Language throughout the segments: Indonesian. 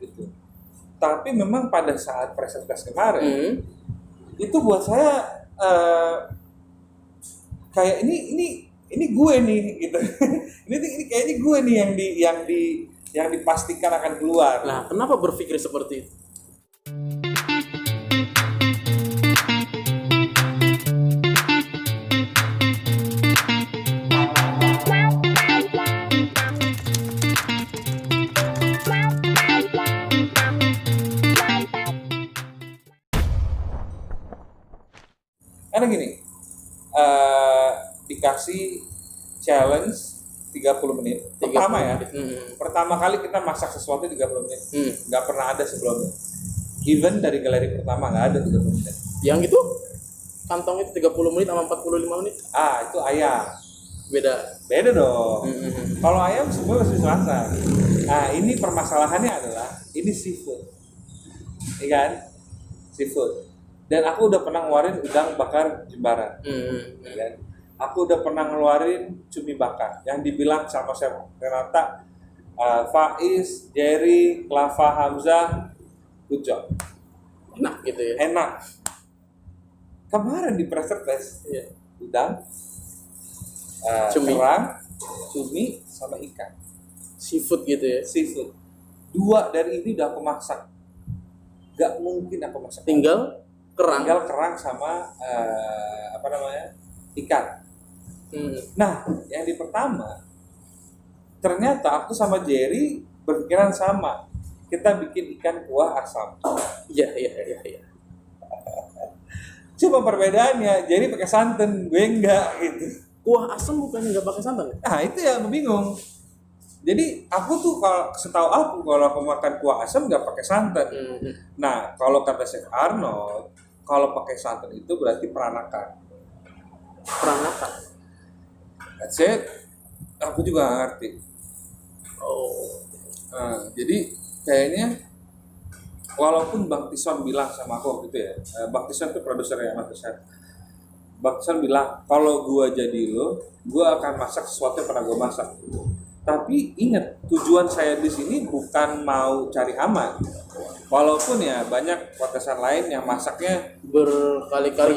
gitu. Tapi memang pada saat pressure test kemarin itu buat saya kayak ini gue nih gitu. ini kayaknya gue nih yang dipastikan akan keluar. Nah, kenapa berpikir seperti itu? Karena gini, dikasih challenge 30 menit. Pertama ya, pertama kali kita masak sesuatu 30 menit. Nggak pernah ada sebelumnya. Even dari galeri pertama nggak ada 30 menit. Yang itu kantong itu 30 menit sama 45 menit. Itu ayam. Beda dong. Kalau ayam sebenarnya masih selasa. Nah, ini permasalahannya adalah ini seafood. Iya kan? Seafood. Dan aku udah pernah ngeluarin udang bakar Jimbaran. Ya kan? Aku udah pernah ngeluarin cumi bakar yang dibilang sama Chef Renata, Faiz, Jerry, Klava, Hamzah, good job. Enak gitu ya. Enak. Kemarin di pressure test, udang, kerang, cumi, sama ikan. Seafood gitu ya. Seafood. 2 dari ini udah aku masak. Gak mungkin aku masak. Tinggal kerang sama ikan. Nah, yang di pertama ternyata aku sama Jerry berpikiran sama. Kita bikin ikan kuah asam. Iya. Cuma perbedaannya, Jerry pakai santan, gue enggak gitu. Kuah asam bukannya nggak pakai santan? Nah, itu yang bingung. Jadi aku tuh kalau aku makan kuah asam nggak pakai santan. Nah, kalau kata Chef Arnold, kalau pakai santan itu berarti peranakan. That's it. Aku juga nggak ngerti. Jadi kayaknya walaupun Bang Tison bilang sama aku waktu itu ya, Bang Tison itu produsernya Mas Chef. Bang Tison bilang kalau gua jadi lo, gua akan masak sesuatu yang pernah gua masak. Tapi ingat, tujuan saya di sini bukan mau cari aman. Walaupun ya banyak kontesan lain yang masaknya berkali-kali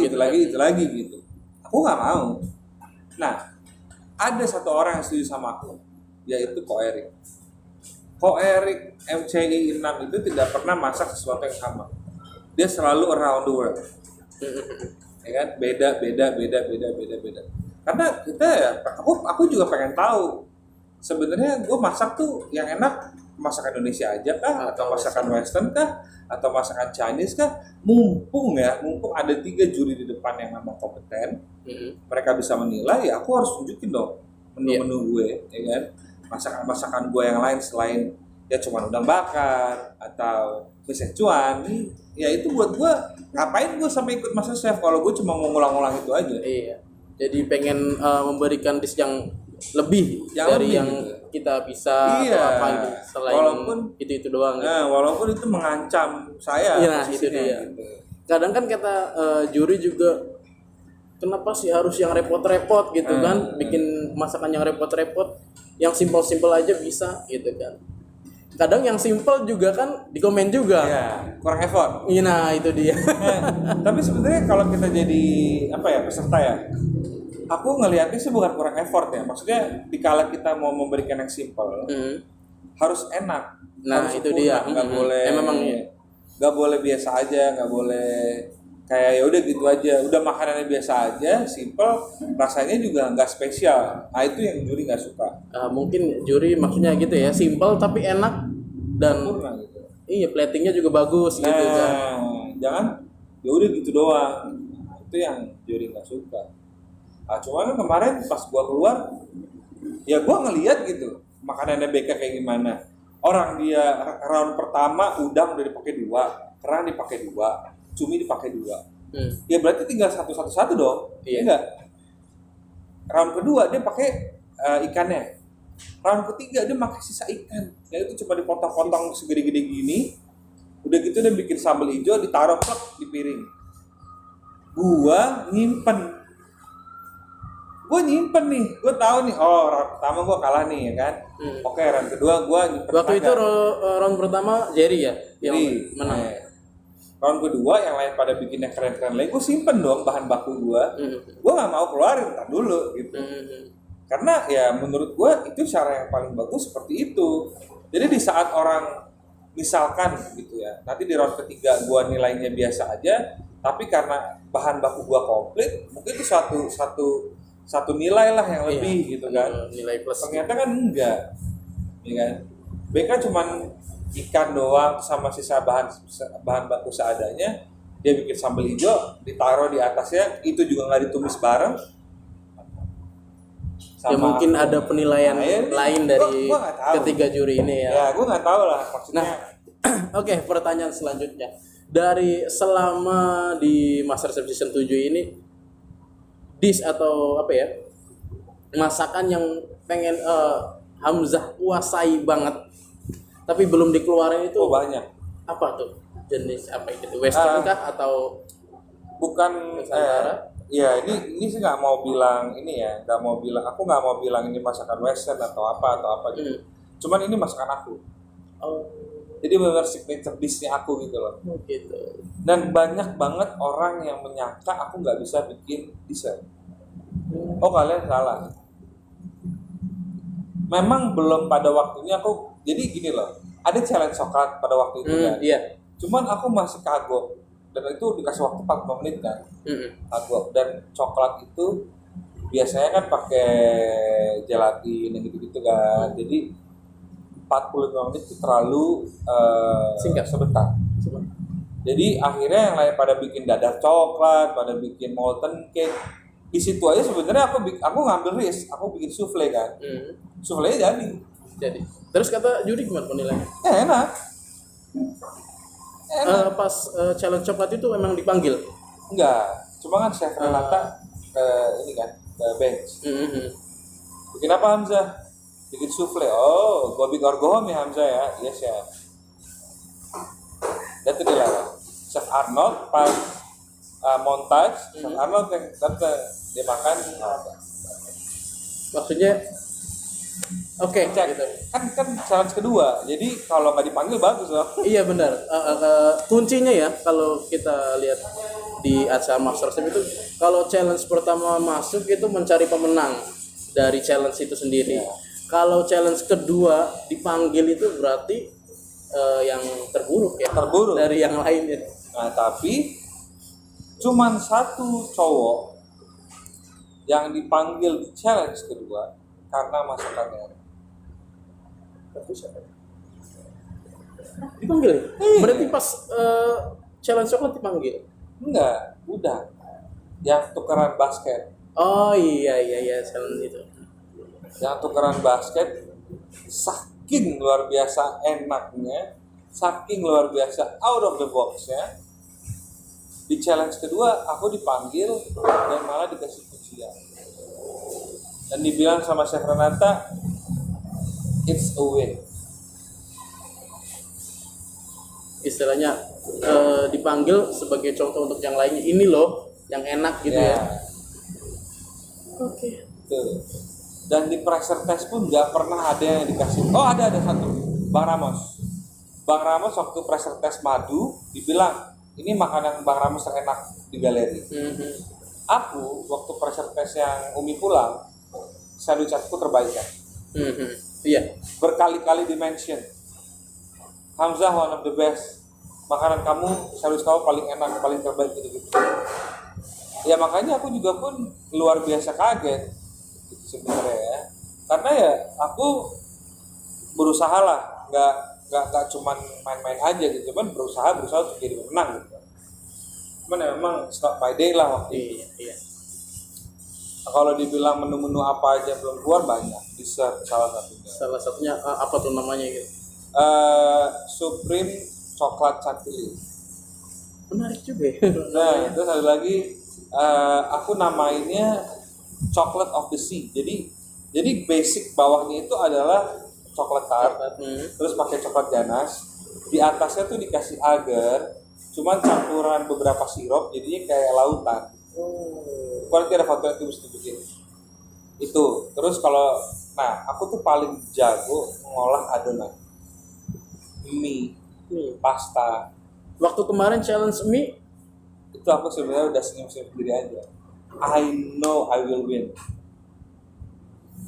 itu lagi gitu. Aku nggak mau. Nah, ada satu orang yang setuju sama aku, yaitu Ko Erik. Ko Erik MCI 6 itu tidak pernah masak sesuatu yang sama. Dia selalu around the world. Ya kan? Beda. Karena kita ya, aku juga pengen tahu sebenarnya gue masak tuh yang enak masakan Indonesia aja kah, atau masakan Western kah, atau masakan Chinese kah. Mumpung ada 3 juri di depan yang memang kompeten, mereka bisa menilai, ya aku harus tunjukin dong menu-menu gue, ya kan, masakan gue yang lain selain ya cuma udang bakar atau Szechuan. Ya itu buat gue, ngapain gue sampai ikut MasterChef kalau gue cuma mau ngulang-ngulang itu aja. Iya. Jadi pengen memberikan dish yang lebih dari yang gitu kita bisa atau apa gitu, selain walaupun itu doang. Nah, walaupun itu mengancam saya. Iya, itu dia. Gitu. Kadang kan kata juri juga, kenapa sih harus yang repot-repot gitu kan? Bikin masakan yang repot-repot, yang simpel-simpel aja bisa gitu kan. Kadang yang simpel juga kan dikomen juga. Iya, kurang effort. Nah, itu dia. Tapi sebenarnya kalau kita jadi peserta ya, aku ngelihatnya sih bukan kurang effort ya. Maksudnya dikala kita mau memberikan yang simple, harus enak. Nah, harus itu dia. Nggak boleh. Memang nggak boleh biasa aja, nggak boleh kayak ya udah gitu aja. Udah makanannya biasa aja, simple, rasanya juga nggak spesial. Nah, itu yang juri nggak suka. Mungkin juri maksudnya gitu ya, simple tapi enak dan sempurna gitu. Iya, platingnya juga bagus gitu kan. Jangan ya udah gitu doang. Itu yang juri nggak suka. Nah, cuman kemarin pas gua keluar, ya gua ngelihat gitu makanannya BK kayak gimana. Orang dia round pertama udang udah dipakai 2, kerang dipakai 2, cumi dipakai 2. Ya berarti tinggal satu dong. Iya enggak? Round kedua dia pakai ikannya. Round ketiga dia pakai sisa ikan. Ya itu cuma dipotong-potong segede-gede gini. Udah gitu dia bikin sambal hijau, ditaruh plek di piring. Gua nyimpen. gue nyimpen nih, gue tahu nih, oh round pertama gue kalah nih ya kan. Oke, round kedua gue nyimpen Waktu itu tenaga. round pertama Jerry ya yang Jadi, menang. round kedua yang lain pada bikinnya keren-keren lagi, gue simpen dong bahan baku gue. Gue nggak mau keluarin, ntar dulu gitu. Karena ya menurut gue itu cara yang paling bagus seperti itu. Jadi di saat orang misalkan gitu ya, nanti di round ketiga gue nilainya biasa aja, tapi karena bahan baku gue komplit, mungkin itu satu nilai lah yang lebih gitu kan. Nilai plus. Ternyata kan enggak, ya kan? BK cuman ikan doang sama sisa bahan baku seadanya, dia bikin sambal hijau, ditaruh di atasnya, itu juga nggak ditumis bareng. Ya mungkin ada penilaian lain dari gua nggak tahu. ketiga juri ini ya. Ya, gue nggak tahu lah maksudnya. Nah, oke, pertanyaan selanjutnya. Dari selama di MasterChef Season 7 ini, dish atau apa ya, masakan yang pengen Hamzah kuasai banget, tapi belum dikeluarin itu Banyak. apa tuh? Jenis apa itu? Western kah atau Bukan Nusantara? ya ini sih nggak mau bilang ini ya, aku nggak mau bilang ini masakan western atau apa gitu. Cuman ini masakan aku. Oh, Jadi benar signature dish-nya aku gitu loh. gitu. Dan banyak banget orang yang menyangka aku nggak bisa bikin dessert. Oh, kalian salah. Memang belum pada waktunya aku. Jadi gini loh, ada challenge coklat pada waktu itu kan. Iya. Cuman aku masih kagok. Dan itu dikasih waktu 45 menit kan. Kagok. Dan coklat itu biasanya kan pakai gelatin gitu-gitu kan. Jadi 45 menit itu terlalu Singkat. sebentar. Jadi akhirnya yang lain pada bikin dadar coklat, pada bikin molten cake. Di situ aja sebenarnya aku ngambil risk, aku bikin souffle kan. Souffle jadi. Terus kata juri gimana penilaiannya? Enak. Pas challenge coklat itu memang dipanggil. Enggak. Cuma kan Chef Renata ini kan ke bench. Bikin apa Hamzah? Bikin souffle. Oh, gobik orgohom ya Hamzah ya. Yes ya. Dan itu dilarang. Chef Arnold pas montage, Chef Arnold yang dia makan. Maksudnya oke, Cek. gitu. Kan challenge kedua. Jadi kalau nggak dipanggil bagus loh. Iya benar. Kuncinya ya kalau kita lihat di acara MasterChef itu, kalau challenge pertama masuk itu mencari pemenang dari challenge itu sendiri. Kalau challenge kedua dipanggil itu berarti yang terburuk ya. Terburuk. Dari yang lainnya. Nah, tapi cuman satu cowok yang dipanggil di challenge kedua karena masakannya. Tapi siapa? Dipanggil. Berarti pas challenge coklat dipanggil. Enggak, udah. Yang tukeran basket. Oh iya challenge itu. Yang tukeran basket saking luar biasa enaknya, saking luar biasa out of the box-nya. Di challenge kedua aku dipanggil dan malah dikasih pujian. Dan dibilang sama Chef Renata, it's a win. Istilahnya dipanggil sebagai contoh untuk yang lainnya, ini loh yang enak gitu ya. Oke. Tuh. Dan di pressure test pun nggak pernah ada yang dikasih. Oh ada satu, Bang Ramos. Bang Ramos waktu pressure test madu dibilang ini makanan Bang Ramos terenak di galeri. Aku waktu pressure test yang Umi pulang, sandwich aku terbaik kan. Iya. Berkali-kali dimention. Hamzah one of the best. Makanan kamu, sandwich kamu paling enak, paling terbaik gitu-gitu. Ya makanya aku juga pun luar biasa kaget gitu sebenarnya ya. Karena ya aku berusaha lah, nggak cuman main-main aja gitu, cuman berusaha untuk jadi pemenang gitu. Cuman ya memang start by day lah waktu itu. Iya. Nah, kalau dibilang menu-menu apa aja belum keluar banyak, dessert salah satunya. Salah satunya apa tuh namanya gitu? Supreme coklat chantilly. Menarik juga ya. Nah, terus ada lagi aku namainnya chocolate of the sea. Jadi basic bawahnya itu adalah coklat tart, terus pakai coklat ganas. Di atasnya tuh dikasih agar, cuman campuran beberapa sirup, jadinya kayak lautan. Kalau ada foto itu mesti bikin. Itu. Terus kalau, nah aku tuh paling jago ngolah adonan mie, Nih, pasta. waktu kemarin challenge mie, Itu aku sebenarnya udah senyum-senyum sendiri aja. I know I will win.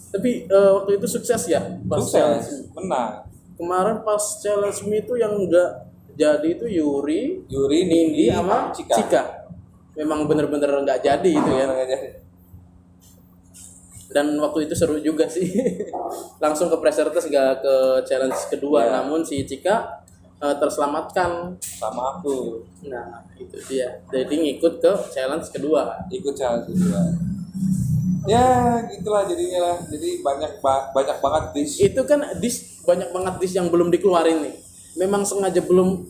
tapi waktu itu sukses ya pas challenge Sukses, mie. menang. Kemarin pas challenge mie itu yang enggak jadi itu Yuri, Yuri, Nindi Nindi, sama Cika. Cika. Memang bener-bener nggak jadi itu ya. Dan waktu itu seru juga sih. Langsung ke pressure test gak ke challenge kedua, Iya. namun si Cika terselamatkan. Sama aku Nah, itu dia. Jadi ngikut ke challenge kedua. ikut challenge juga. Ya gitulah jadinya lah. Jadi banyak banget dish. Itu kan dish banyak banget dish yang belum dikeluarin nih. Memang sengaja belum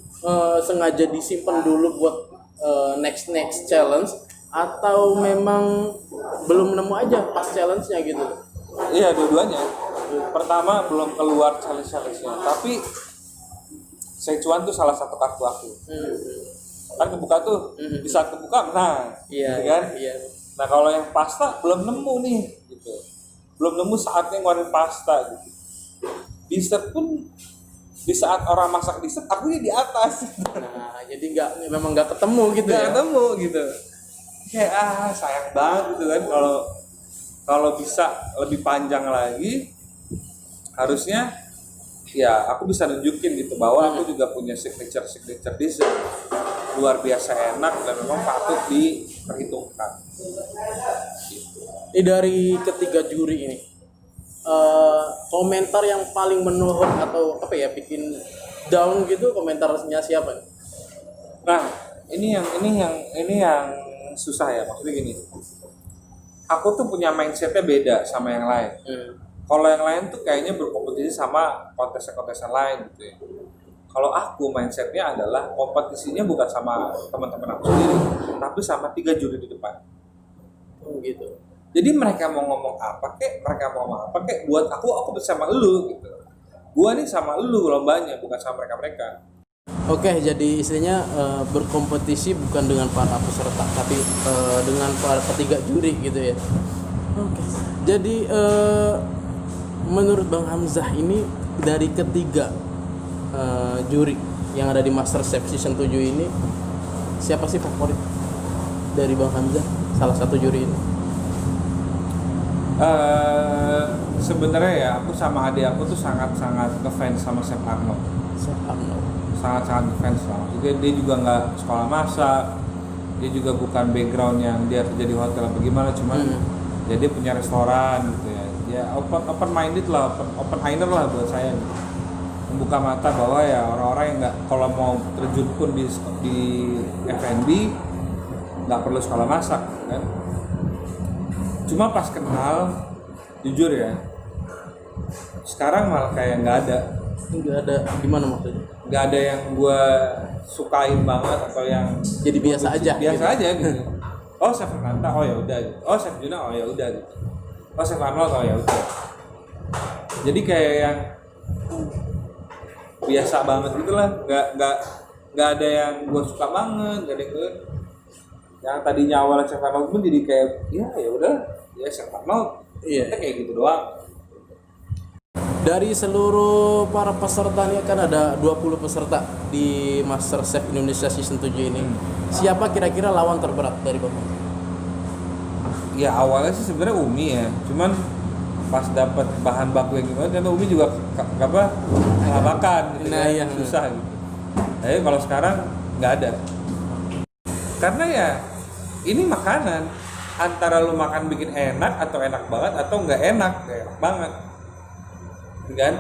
sengaja disimpan dulu buat next challenge atau memang belum nemu aja pas challenge-nya gitu. Iya dua-duanya. Pertama belum keluar challenge-nya, tapi Sichuan tuh salah satu kartu aku. Kan kebuka tuh, di saat kebuka menang, Iya, gitu kan? iya. Nah kalau yang pasta belum nemu nih, gitu. Belum nemu saatnya ngeluarin pasta, gitu. Dessert pun di saat orang masak dessert, aku di atas. Nah, jadi memang nggak ketemu gitu Nggak ya. ketemu gitu. Kayak sayang banget gitu kan kalau bisa lebih panjang lagi, harusnya ya aku bisa nunjukin gitu bahwa aku juga punya signature dessert luar biasa enak dan memang patut diperhitungkan. Ini dari ketiga juri ini, komentar yang paling menohok atau apa ya bikin down gitu komentarnya siapa? Nah, ini yang susah ya, maksudnya gini. Aku tuh punya mindsetnya beda sama yang lain. Kalau yang lain tuh kayaknya berkompetisi sama kontesan-kontesan lain gitu ya. Kalau aku mindsetnya adalah kompetisinya bukan sama teman-teman aku sendiri, tapi sama 3 juri di depan. Oh gitu. Jadi mereka mau ngomong apa kek, buat aku bersama elu gitu. Gua nih sama elu lombanya, bukan sama mereka-mereka. Oke, jadi istilahnya berkompetisi bukan dengan para peserta, tapi dengan para ketiga juri gitu ya. Oke. Jadi menurut Bang Hamzah ini dari ketiga juri yang ada di MasterChef season 7 ini, siapa sih favorit dari Bang Hamzah? Salah satu juri ini. Sebenarnya ya aku sama adik aku tuh sangat-sangat ngefans sama Chef Arnold. Chef Arnold. Sangat-sangat ngefans lah. Dia juga nggak sekolah masak, dia juga bukan background yang dia kerja di hotel apa gimana, cuman ya dia punya restoran gitu ya. Dia open minded lah, open minded lah buat saya gitu. Membuka mata bahwa ya orang-orang yang nggak kalau mau terjun pun di F&B nggak perlu sekolah masak kan. Cuma pas kenal, jujur ya, sekarang malah kayak nggak ada. Nggak ada, gimana maksudnya? Nggak ada yang gue sukain banget atau yang Jadi biasa aja. biasa gitu. aja gitu. Oh Chef Renata, oh ya udah gitu. Oh Chef Juna, oh ya udah gitu. Oh Chef Arnold, oh ya udah. Jadi kayak yang biasa banget gitulah, nggak ada yang gue suka banget, nggak ada yang tadinya awalnya Chef Arnold pun jadi kayak ya udah ya Chef Arnold, Iya. kayak gitu doang. Dari seluruh para peserta ini kan ada 20 peserta di MasterChef Indonesia season 7 ini. Siapa kira-kira lawan terberat dari Bapak? Ya awalnya sih sebenarnya Umi ya, cuman pas dapat bahan baku yang gimana, karena Umi juga kelabakan gitu Nah, kan, iya. susah gitu. Tapi kalau sekarang nggak ada, karena ya ini makanan, antara lu makan bikin enak atau enak banget atau nggak enak banget, kan?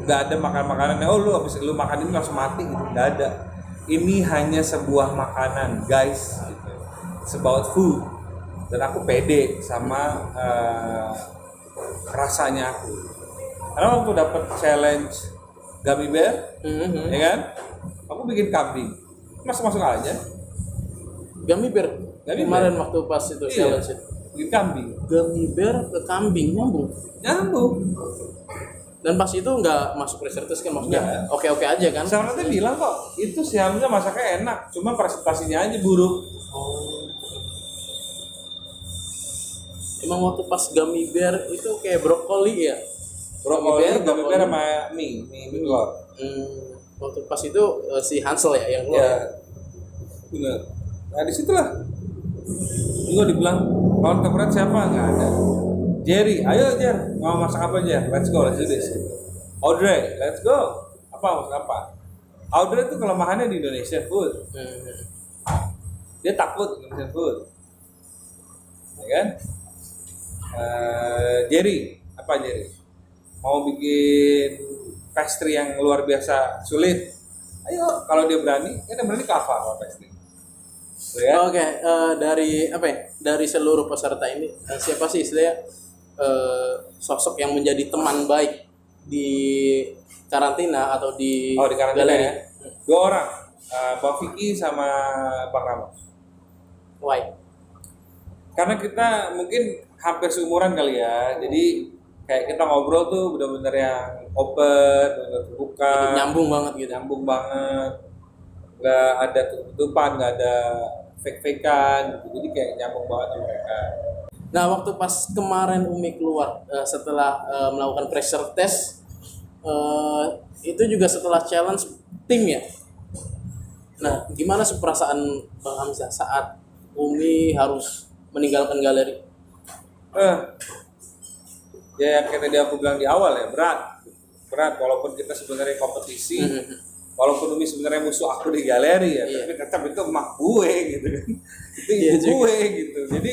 Nggak ada makanan yang lu habis lu makan ini langsung mati gitu, nggak ada. Ini hanya sebuah makanan guys, gitu. It's about food. Dan aku pede sama rasanya aku. Karena waktu dapat challenge gummy bear, ya kan? Aku bikin kambing, masuk aja. Gummy bear. Kemarin bear. waktu pas itu Iya, challenge itu. bikin kambing. Gummy bear ke kambing nyambung. Dan pas itu nggak masuk pressure test kan maksudnya? Nggak. Oke aja kan? Saya nanti bilang kok itu si Hamzah masaknya enak, cuma presentasinya aja buruk. Emang waktu pas gummy bear itu kayak brokoli ya. Brokoli, gummy bear brokoli. sama mie telur. Waktu pas itu si Hansel ya yang keluar. Ya, bener. Nah disitulah juga dibilang lawan terberat siapa, nggak ada. Jerry, ayo Jer, mau masak apa Jer? Let's go, let's do this. Audrey, let's go. Apa masak apa? Audrey itu kelemahannya di Indonesian food. Dia takut Indonesian food, ya kan? Jerry, apa Jerry? Mau bikin pastry yang luar biasa sulit. Ayo, kalau dia berani, dia berani ke apa pastry. Ya? Oke, dari apa ya? Dari seluruh peserta ini siapa sih istilahnya sosok yang menjadi teman baik di karantina atau di Oh, di karantina galeri? ya. 2 orang, Bang Vicky sama Bang Ramos. Why? Karena kita mungkin hampir seumuran kali ya. Jadi kayak kita ngobrol tuh benar-benar yang open, benar terbuka, Nyambung banget gitu. nyambung banget. Nggak ada tutupan, nggak ada fake-fakean gitu. Jadi kayak nyambung banget sama mereka. Nah, waktu pas kemarin Umi keluar setelah melakukan pressure test, itu juga setelah challenge tim ya. Nah, gimana sih perasaan Bang Hamzah saat Umi harus meninggalkan galeri? Ya yang kayak tadi aku bilang di awal ya, berat walaupun kita sebenarnya kompetisi, walaupun Umi sebenarnya musuh aku di galeri ya, tapi tetap itu emak gue gitu kan, itu ibu gue gitu. Jadi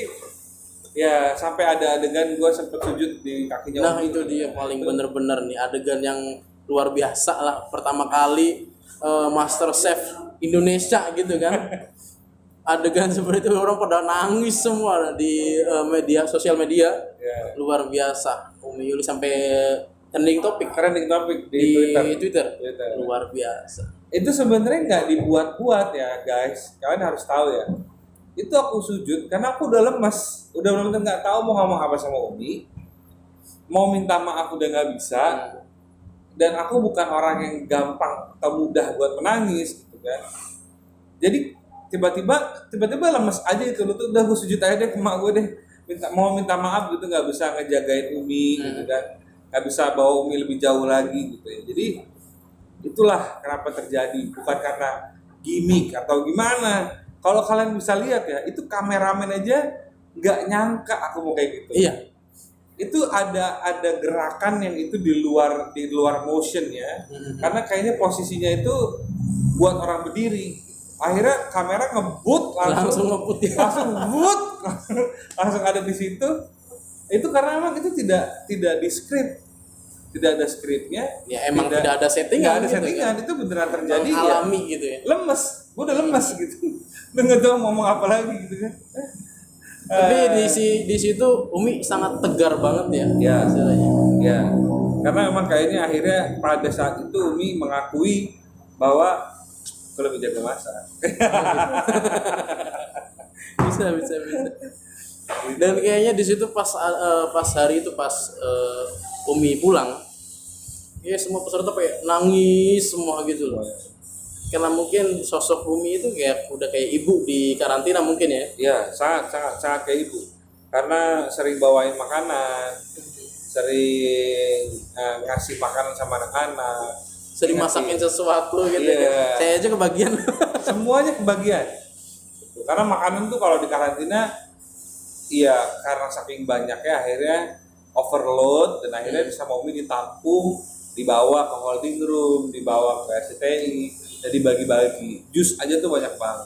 ya sampai ada adegan gue sempet sujud di kakinya Nah, Umi. itu dia paling bener-bener nih adegan yang luar biasa lah, pertama kali Master Chef Indonesia gitu kan. Adegan seperti itu orang pada nangis semua di sosial media. Ya. Luar biasa. Umi Yuli sampai trending topik Trending topik di di Twitter. Twitter. Luar biasa. Itu sebenarnya nggak dibuat-buat ya guys, kalian harus tahu ya. Itu aku sujud karena aku udah lemas, udah benar-benar nggak tahu mau ngomong apa sama Umi, mau minta maaf udah nggak bisa, dan aku bukan orang yang gampang atau mudah buat menangis gitu kan. Jadi tiba-tiba lemas aja itu, lu tuh udah gue sujud aja deh ke emak gue deh, minta maaf gitu, nggak bisa ngejagain Umi gitu kan, nggak bisa bawa Umi lebih jauh lagi gitu ya. Jadi itulah kenapa terjadi, bukan karena gimmick atau gimana. Kalau kalian bisa lihat ya, itu kameramen aja nggak nyangka aku mau kayak gitu. Iya. Itu ada gerakan yang itu di luar motion ya, karena kayaknya posisinya itu buat orang berdiri. Akhirnya kamera ngebut Langsung ngebut ya. langsung ada di situ. Itu karena emang itu tidak di script. Tidak ada skripnya. Ya emang tidak ada settingan. Nggak ada gitu settingan, kan. itu beneran terjadi ya. Alami gitu ya. Lemes, gue udah lemes gitu. Udah nggak tahu mau ngomong apa lagi gitu kan. Tapi di situ Umi sangat tegar banget ya. Ya. Istilahnya. Ya, karena memang kayaknya akhirnya pada saat itu Umi mengakui bahwa gue lebih jago masak. bisa. Dan kayaknya di situ pas hari itu pas Umi pulang, ya semua peserta kayak nangis semua gitu loh. Karena mungkin sosok Umi itu udah kayak ibu di karantina mungkin ya. Ya, sangat kayak ibu. Karena sering bawain makanan, sering ngasih makanan sama anak-anak, Sering masakin sesuatu gitu Iya. kan. Saya aja kebagian. semuanya kebagian. Karena makanan tuh kalau di karantina, iya karena saking banyaknya akhirnya overload, dan akhirnya sama Umi ditampung, dibawa ke holding room, dibawa ke SCTI, dan dibagi-bagi. Jus aja tuh banyak banget.